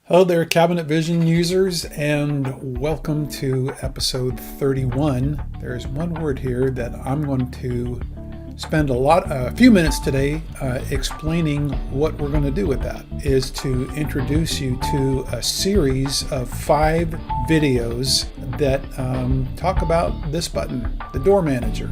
Hello there, Cabinet Vision users, and welcome to episode 31. There's one word here that I'm going to spend a few minutes today explaining what we're going to do with that, is to introduce you to a series of 5 videos that talk about this button, the Door Manager.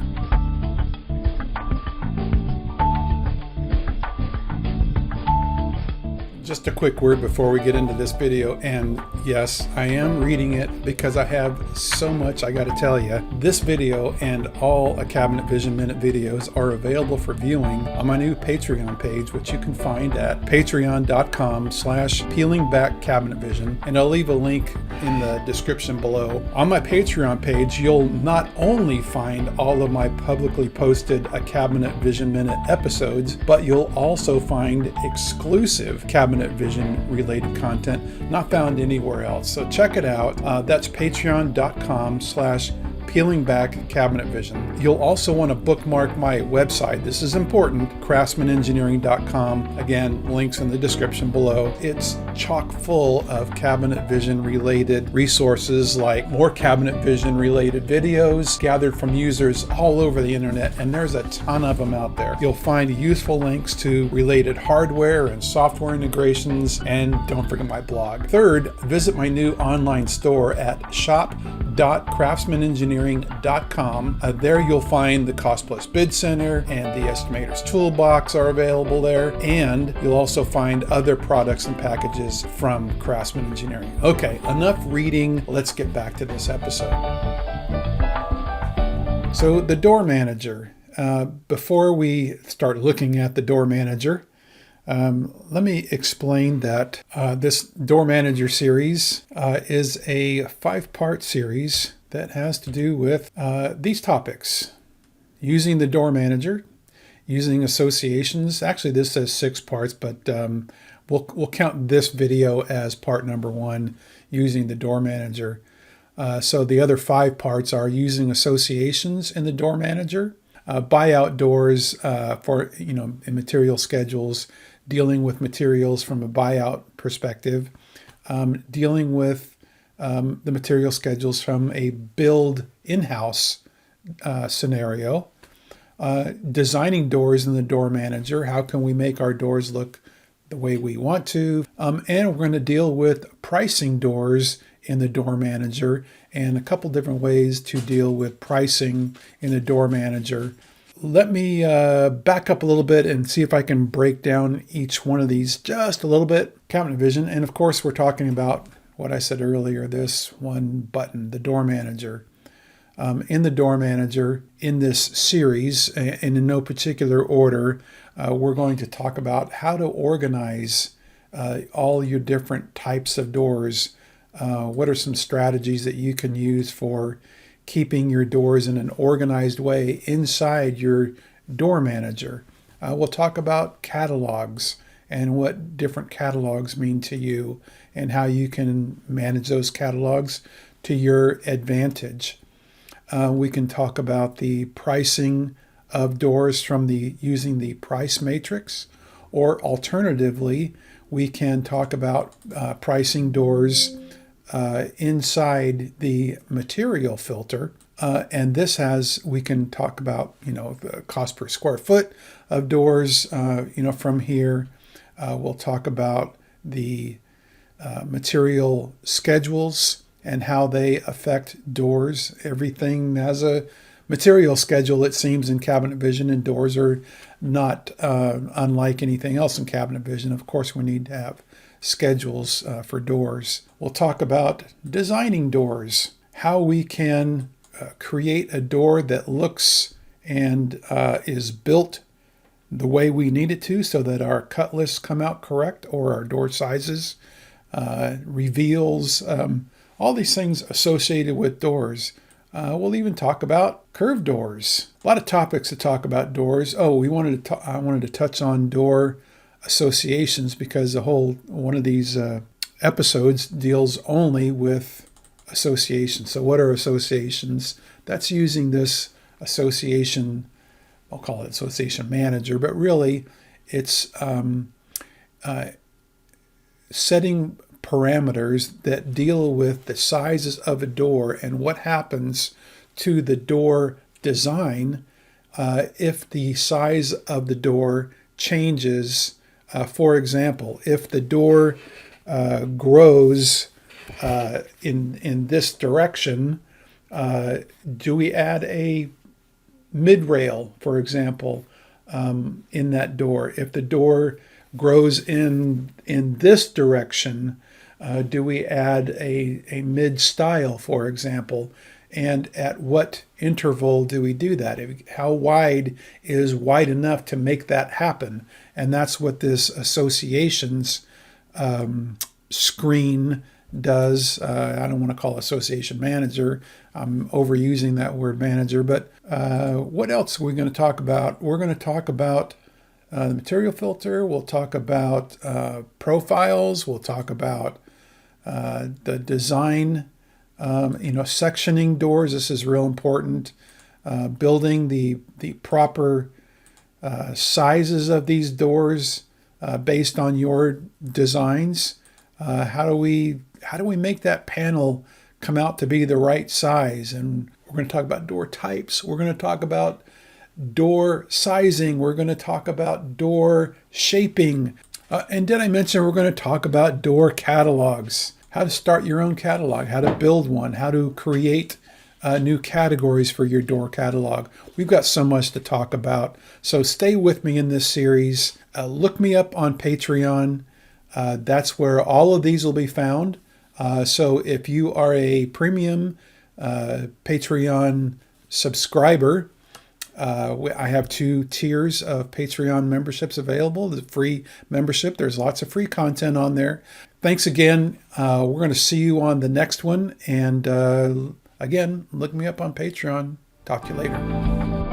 Just a quick word before we get into this video, and yes, I am reading it because I have so much I got to tell you. This video and all A Cabinet Vision Minute videos are available for viewing on my new Patreon page, which you can find at patreon.com/peelingbackcabinetvision, and I'll leave a link in the description below. On my Patreon page, you'll not only find all of my publicly posted A Cabinet Vision Minute episodes, but you'll also find exclusive Cabinet Vision related content not found anywhere else. So check it out. That's patreon.com/peelingbackcabinetvision. You'll also want to bookmark my website. This is important, craftsmanengineering.com. Again, links in the description below. It's chock full of Cabinet Vision related resources, like more Cabinet Vision related videos gathered from users all over the internet, and there's a ton of them out there. You'll find useful links to related hardware and software integrations, and don't forget my blog. Third, visit my new online store at shop.craftsmanengineering.com. There you'll find the Cost Plus Bid Center and the Estimator's Toolbox are available there, and you'll also find other products and packages from Craftsman Engineering. Okay, enough reading. Let's get back to this episode. So the Door Manager. Before we start looking at the Door Manager, let me explain that this Door Manager series is a 5-part series that has to do with these topics: using the Door Manager, using associations. Actually, this says 6 parts, but we'll count this video as part number 1, using the Door Manager. So the other 5 parts are using associations in the Door Manager, buyout doors for in material schedules, dealing with materials from a buyout perspective, dealing with the material schedules from a build in-house scenario, designing doors in the Door Manager. How can we make our doors look the way we want to? And we're going to deal with pricing doors in the Door Manager, and a couple different ways to deal with pricing in the Door Manager. Let me back up a little bit and see if I can break down each one of these just a little bit. Cabinet Vision, and of course we're talking about what I said earlier, this one button, the Door Manager. In the Door Manager, in this series, and in no particular order, we're going to talk about how to organize all your different types of doors. What are some strategies that you can use for keeping your doors in an organized way inside your Door Manager? We'll talk about catalogs and what different catalogs mean to you, and how you can manage those catalogs to your advantage. We can talk about the pricing of doors from using the price matrix, or alternatively, we can talk about pricing doors inside the material filter, and we can talk about the cost per square foot of doors. From here, we'll talk about the material schedules and how they affect doors. Everything has a material schedule, it seems, in Cabinet Vision, and doors are not unlike anything else in Cabinet Vision. Of course, we need to have schedules for doors. We'll talk about designing doors, how we can create a door that looks and is built the way we need it to, so that our cut lists come out correct, or our door sizes, reveals, all these things associated with doors. We'll even talk about curved doors. A lot of topics to talk about doors. Oh, I wanted to touch on door associations, because one of these episodes deals only with associations. So what are associations? That's using this association, I'll call it association manager, but really it's setting parameters that deal with the sizes of a door and what happens to the door design if the size of the door changes. For example, if the door grows in this direction, do we add a mid-rail, for example, in that door? If the door grows in this direction, do we add a mid-stile, for example? And at what interval do we do that? How wide is wide enough to make that happen? And that's what this associations screen does. I don't want to call association manager. I'm overusing that word manager. But what else are we going to talk about? We're going to talk about the material filter. We'll talk about profiles. We'll talk about the design, sectioning doors. This is real important. Building the proper sizes of these doors based on your designs. How do we make that panel come out to be the right size? And we're going to talk about door types. We're going to talk about door sizing. We're going to talk about door shaping. And did I mention we're going to talk about door catalogs? How to start your own catalog, how to build one, how to create new categories for your door catalog. We've got so much to talk about. So stay with me in this series. Look me up on Patreon. That's where all of these will be found. So if you are a premium Patreon subscriber, I have 2 tiers of Patreon memberships available. The free membership, there's lots of free content on there. Thanks again. We're going to see you on the next one. And again, look me up on Patreon. Talk to you later.